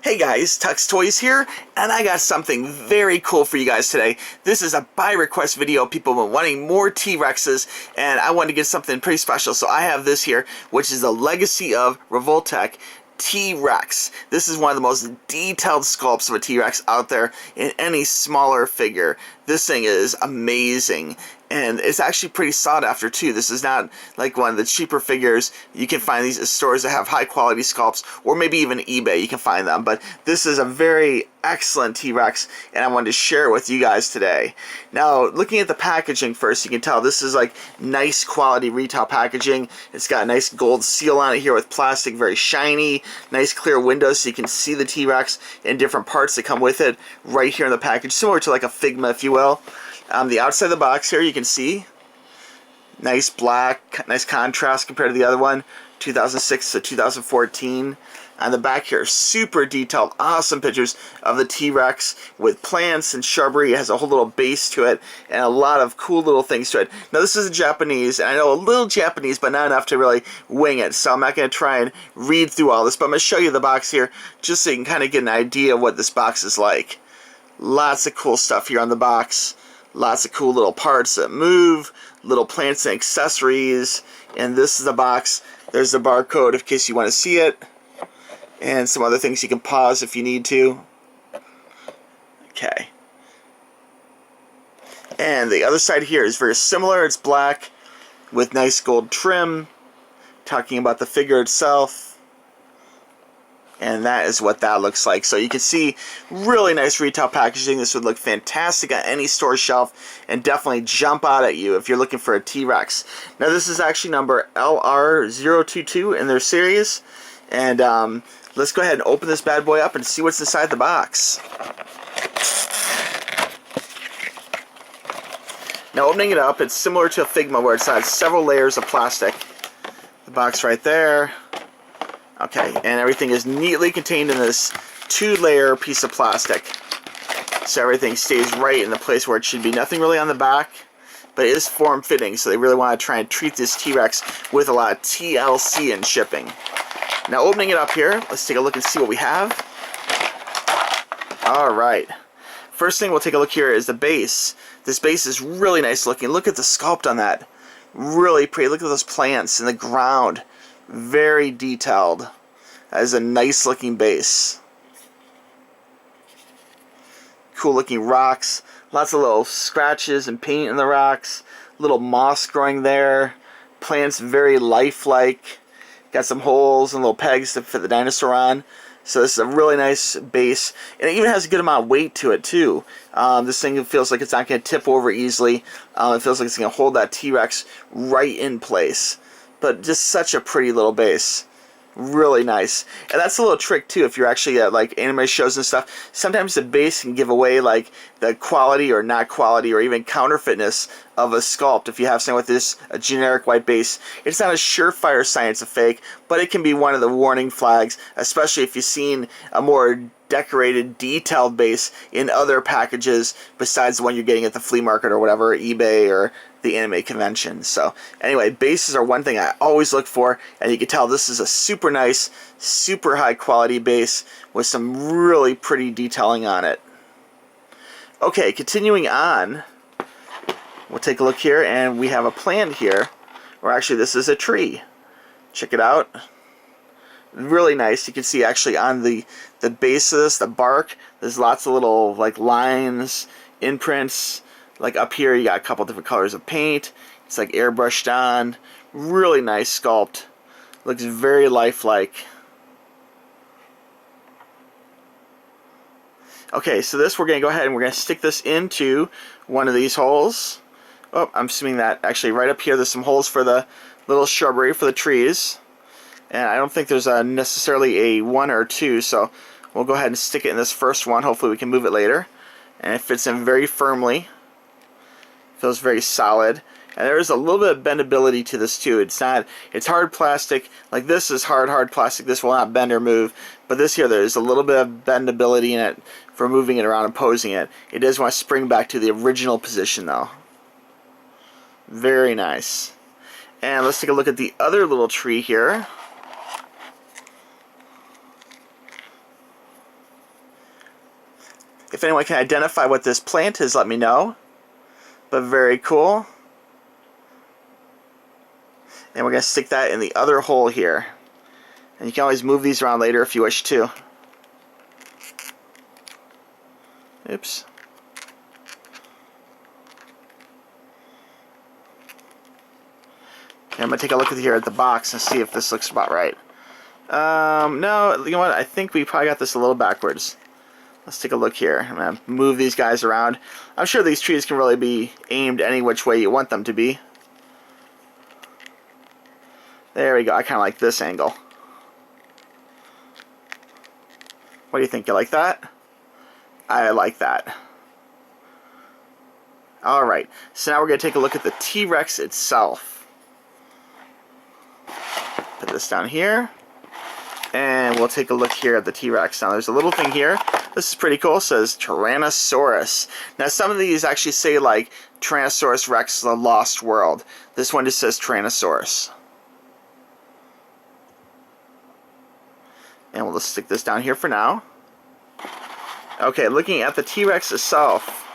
Hey guys, Tuxx Toys here, and I got something very cool for you guys today. This is a by request video. People have been wanting more T-Rexes, and I wanted to get something pretty special, so I have this here, which is the legacy of Revoltech T-Rex. This is one of the most detailed sculpts of a T-Rex out there in any smaller figure. This thing is amazing. And it's actually pretty sought after too. This is not like one of the cheaper figures. You can find these at stores that have high quality sculpts, or maybe even eBay you can find them. But this is a very excellent T-Rex, and I wanted to share it with you guys today. Now, looking at the packaging first, you can tell this is like nice quality retail packaging. It's got a nice gold seal on it here with plastic, very shiny, nice clear windows so you can see the T-Rex in different parts that come with it right here in the package, similar to like a Figma, if you will. The outside of the box here, you can see nice black, nice contrast compared to the other one, 2006 to 2014. On the back here, super detailed, awesome pictures of the T-Rex with plants and shrubbery. It has a whole little base to it and a lot of cool little things to it. Now, this is in Japanese, and I know a little Japanese, but not enough to really wing it, so I'm not going to try and read through all this, but I'm going to show you the box here just so you can kind of get an idea of what this box is like. Lots of cool stuff here on the box. Lots of cool little parts that move, little plants and accessories, and this is the box. There's the barcode in case you want to see it, and some other things you can pause if you need to. Okay. And the other side here is very similar. It's black with nice gold trim, talking about the figure itself. And that is what that looks like. So you can see really nice retail packaging. This would look fantastic on any store shelf and definitely jump out at you if you're looking for a T-Rex. Now, this is actually number LR-022 in their series. And let's go ahead and open this bad boy up and see what's inside the box. Now, opening it up, it's similar to a Figma where it has several layers of plastic. The box right there. Okay, and everything is neatly contained in this two-layer piece of plastic. So everything stays right in the place where it should be. Nothing really on the back, but it is form-fitting, so they really want to try and treat this T-Rex with a lot of TLC in shipping. Now, opening it up here, let's take a look and see what we have. Alright. First thing we'll take a look here is the base. This base is really nice looking. Look at the sculpt on that. Really pretty. Look at those plants in the ground. Very detailed. That is a nice looking base. Cool looking rocks. Lots of little scratches and paint in the rocks. Little moss growing there. Plants very lifelike. Got some holes and little pegs to fit the dinosaur on. So this is a really nice base. And it even has a good amount of weight to it too. This thing feels like it's not going to tip over easily. It feels like it's going to hold that T-Rex right in place. But just such a pretty little base. Really nice. And that's a little trick too if you're actually at like anime shows and stuff. Sometimes the base can give away like the quality or not quality or even counterfeitness of a sculpt. If you have something with this, a generic white base, it's not a surefire sign it's a fake, but it can be one of the warning flags, especially if you've seen a more decorated, detailed base in other packages besides the one you're getting at the flea market or whatever, eBay or the anime convention. So anyway, bases are one thing I always look for, and you can tell this is a super nice, super high quality base with some really pretty detailing on it. Okay, continuing on, we'll take a look here, and we have a plant here, or actually this is a tree. Check it out. Really nice. You can see actually on the base of this, the bark, there's lots of little like lines, imprints. Like up here you got a couple different colors of paint. It's like airbrushed on. Really nice sculpt. Looks very lifelike. Okay, so this we're going to go ahead and we're going to stick this into one of these holes. Oh, I'm assuming that actually right up here there's some holes for the little shrubbery for the trees. And I don't think there's necessarily a one or two, so we'll go ahead and stick it in this first one. Hopefully we can move it later. And it fits in very firmly. Feels very solid. And there is a little bit of bendability to this too. It's hard plastic. Like this is hard plastic. This will not bend or move. But this here, there's a little bit of bendability in it for moving it around and posing it. It does want to spring back to the original position though. Very nice. And let's take a look at the other little tree here. If anyone can identify what this plant is, let me know. But very cool. And we're going to stick that in the other hole here. And you can always move these around later if you wish to. Oops. Okay, I'm going to take a look here at the box and see if this looks about right. No, you know what? I think we probably got this a little backwards. Let's take a look here. I'm going to move these guys around. I'm sure these trees can really be aimed any which way you want them to be. There we go. I kind of like this angle. What do you think? You like that? I like that. Alright, so now we're going to take a look at the T-Rex itself. Put this down here. And we'll take a look here at the T-Rex. Now there's a little thing here. This is pretty cool. It says Tyrannosaurus. Now some of these actually say like Tyrannosaurus Rex the Lost World. This one just says Tyrannosaurus. And we'll just stick this down here for now. Okay, looking at the T-Rex itself.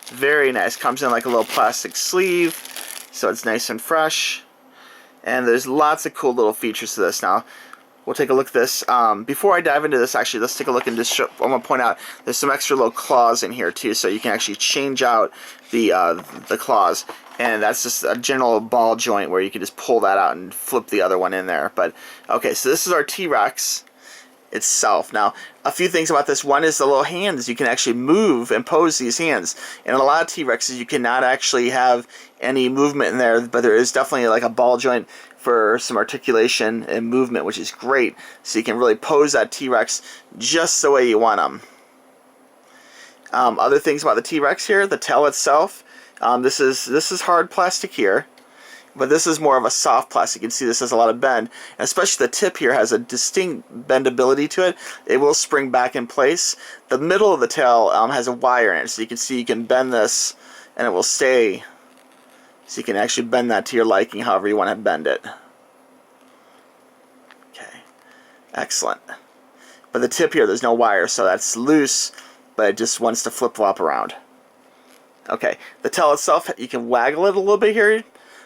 Very nice. Comes in like a little plastic sleeve. So it's nice and fresh. And there's lots of cool little features to this. Now, we'll take a look at this. Before I dive into this, actually, let's take a look and just show, I'm going to point out there's some extra little claws in here too, so you can actually change out the claws. And that's just a general ball joint where you can just pull that out and flip the other one in there. But okay, so this is our T-Rex itself. Now, a few things about this. One is the little hands. You can actually move and pose these hands. And in a lot of T-Rexes, you cannot actually have any movement in there, but there is definitely like a ball joint for some articulation and movement, which is great. So you can really pose that T-Rex just the way you want them. Other things about the T-Rex here, the tail itself. This is hard plastic here, but this is more of a soft plastic. You can see this has a lot of bend, and especially the tip here has a distinct bendability to it. It will spring back in place. The middle of the tail has a wire in it, so you can see you can bend this and it will stay. So you can actually bend that to your liking however you want to bend it. Okay, excellent. But the tip here, there's no wire, so that's loose, but it just wants to flip-flop around. Okay, the tail itself, you can waggle it a little bit here.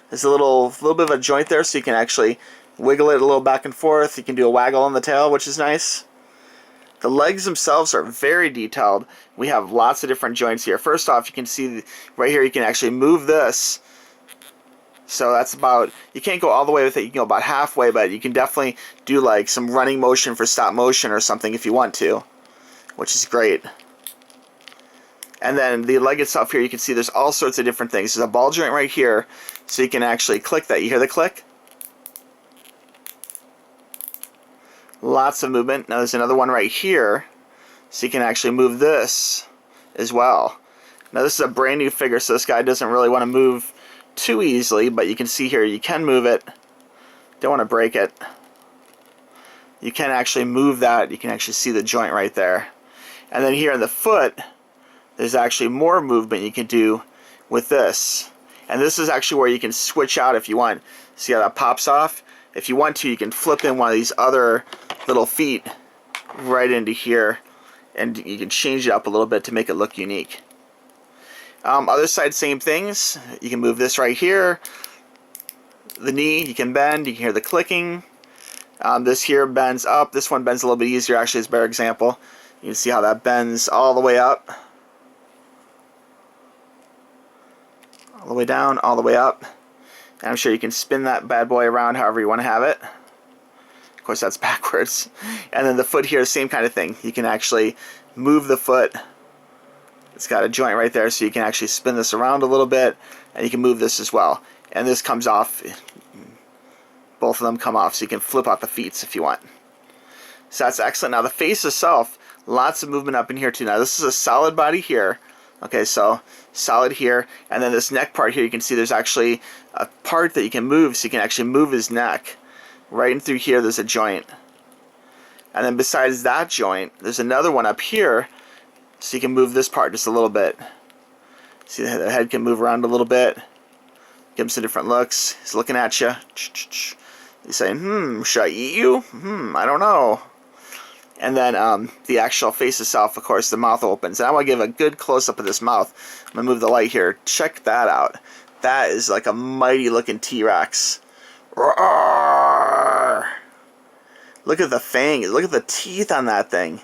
There's a little bit of a joint there, so you can actually wiggle it a little back and forth. You can do a waggle on the tail, which is nice. The legs themselves are very detailed. We have lots of different joints here. First off, you can see right here, you can actually move this. So that's about, you can't go all the way with it, you can go about halfway, but you can definitely do like some running motion for stop motion or something if you want to, which is great. And then the leg itself here, you can see there's all sorts of different things. There's a ball joint right here, so you can actually click that. You hear the click? Lots of movement. Now there's another one right here, so you can actually move this as well. Now this is a brand new figure, so this guy doesn't really want to move too easily, but you can see here you can move it. Don't want to break it. You can actually move that. You can actually see the joint right there. And then here in the foot, there's actually more movement you can do with this. And this is actually where you can switch out if you want. See how that pops off? If you want to, you can flip in one of these other little feet right into here, and you can change it up a little bit to make it look unique. Other side, same things. You can move this right here. The knee, you can bend. You can hear the clicking. This here bends up. This one bends a little bit easier. Actually, it's a better example. You can see how that bends all the way up. All the way down, all the way up. And I'm sure you can spin that bad boy around however you want to have it. Of course, that's backwards. And then the foot here, same kind of thing. You can actually move the foot. It's got a joint right there, so you can actually spin this around a little bit, and you can move this as well. And this comes off. Both of them come off, so you can flip out the feet if you want. So that's excellent. Now the face itself, lots of movement up in here too. Now this is a solid body here. Okay, so solid here, and then this neck part here, you can see there's actually a part that you can move, so you can actually move his neck. Right in through here, there's a joint. And then besides that joint, there's another one up here, so you can move this part just a little bit. See, the head can move around a little bit. Give him some different looks. He's looking at you. He's saying, should I eat you? I don't know. And then the actual face itself, of course, the mouth opens. And I want to give a good close-up of this mouth. I'm going to move the light here. Check that out. That is like a mighty looking T-Rex. Roar! Look at the fangs. Look at the teeth on that thing.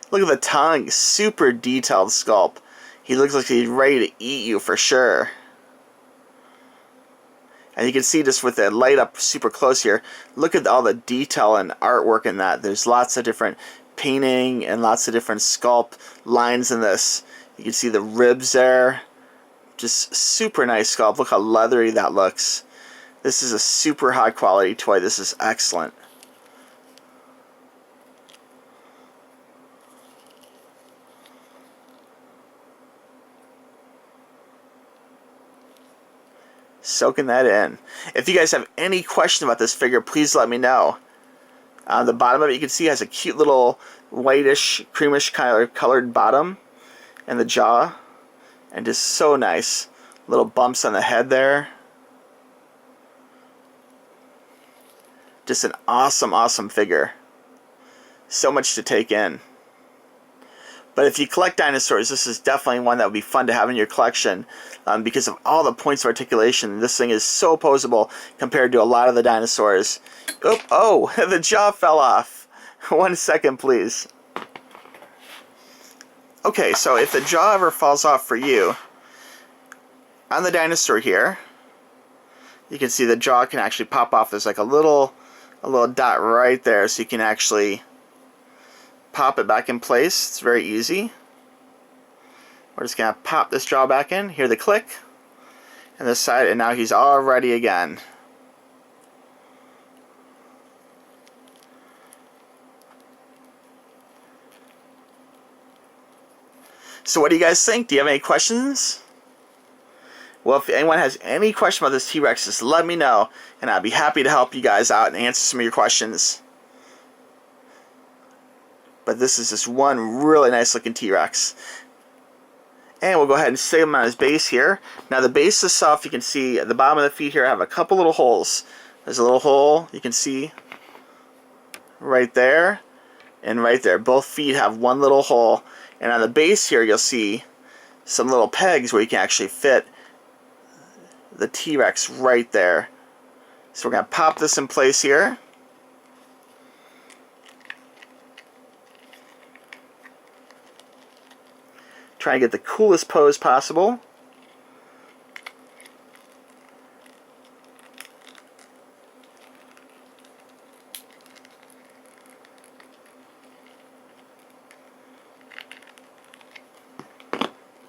Look at the tongue. Super detailed sculpt. He looks like he's ready to eat you for sure. And you can see just with the light up super close here, look at all the detail and artwork in that. There's lots of different painting and lots of different sculpt lines in this. You can see the ribs there. Just super nice sculpt. Look how leathery that looks. This is a super high quality toy. This is excellent. Soaking that in. If you guys have any question about this figure, please let me know. On the bottom of it, you can see it has a cute little whitish, creamish kind of colored bottom and the jaw. And just so nice. Little bumps on the head there. Just an awesome, awesome figure. So much to take in. But if you collect dinosaurs, this is definitely one that would be fun to have in your collection because of all the points of articulation. This thing is so poseable compared to a lot of the dinosaurs. Oh, the jaw fell off. 1 second, please. Okay, so if the jaw ever falls off for you, on the dinosaur here, you can see the jaw can actually pop off. There's like a little dot right there, so you can actually pop it back in place. It's very easy. We're just going to pop this jaw back in. Hear the click. And this side, and now he's all ready again. So what do you guys think? Do you have any questions? Well, if anyone has any question about this T-Rex, just let me know, and I'll be happy to help you guys out and answer some of your questions. But this is just one really nice looking T-Rex. And we'll go ahead and stick him on his base here. Now the base itself, you can see at the bottom of the feet here, I have a couple little holes. There's a little hole you can see right there and right there. Both feet have one little hole. And on the base here, you'll see some little pegs where you can actually fit the T-Rex right there. So we're going to pop this in place here. Try and get the coolest pose possible.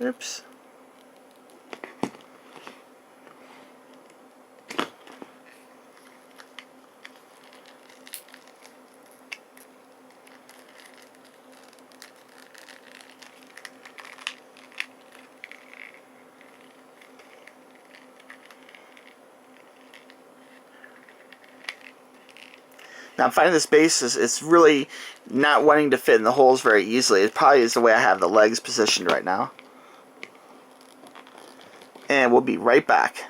Oops. Now I'm finding this base it's really not wanting to fit in the holes very easily. It probably is the way I have the legs positioned right now. And we'll be right back.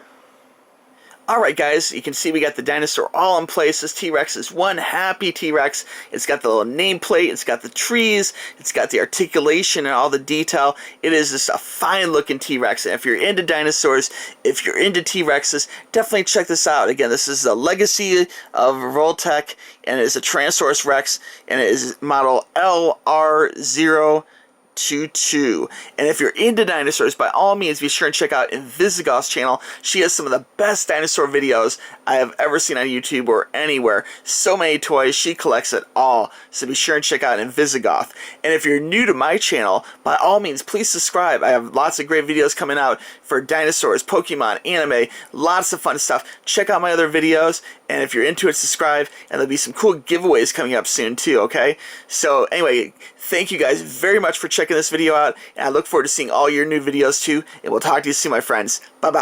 Alright guys, you can see we got the dinosaur all in place. This T-Rex is one happy T-Rex. It's got the little nameplate, it's got the trees, it's got the articulation and all the detail. It is just a fine looking T-Rex. And if you're into dinosaurs, if you're into T-Rexes, definitely check this out. Again, this is a legacy of Revoltech, and it is a Tyrannosaurus Rex, and it is model LR-022. And if you're into dinosaurs, by all means be sure and check out Invisigoth's channel. She has some of the best dinosaur videos I have ever seen on YouTube or anywhere. So many toys, she collects it all. So be sure and check out Invisigoth. And if you're new to my channel, by all means please subscribe. I have lots of great videos coming out for dinosaurs, Pokemon, anime, lots of fun stuff. Check out my other videos, and if you're into it, subscribe, and there'll be some cool giveaways coming up soon too, okay? So anyway, thank you guys very much for checking this video out, and I look forward to seeing all your new videos too, and we'll talk to you soon, my friends. Bye-bye.